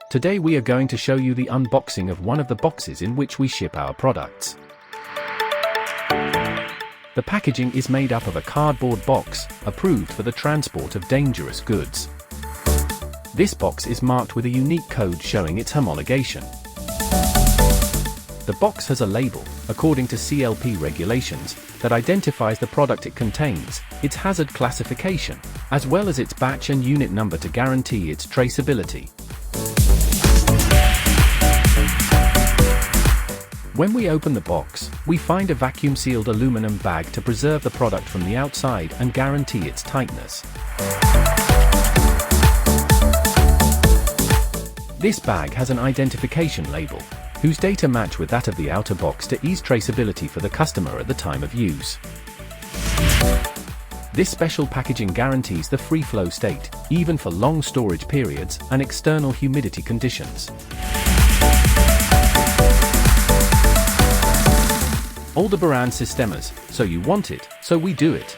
Today we are going to show you the unboxing of one of the boxes in which we ship our products. The packaging is made up of a cardboard box, approved for the transport of dangerous goods. This box is marked with a unique code showing its homologation. The box has a label, according to CLP regulations, that identifies the product it contains, its hazard classification, as well as its batch and unit number to guarantee its traceability. When we open the box, we find a vacuum-sealed aluminum bag to preserve the product from the outside and guarantee its tightness. This bag has an identification label, whose data match with that of the outer box to ease traceability for the customer at the time of use. This special packaging guarantees the free flow state, even for long storage periods and external humidity conditions. Aldebaran Sistemas, so you want it, so we do it.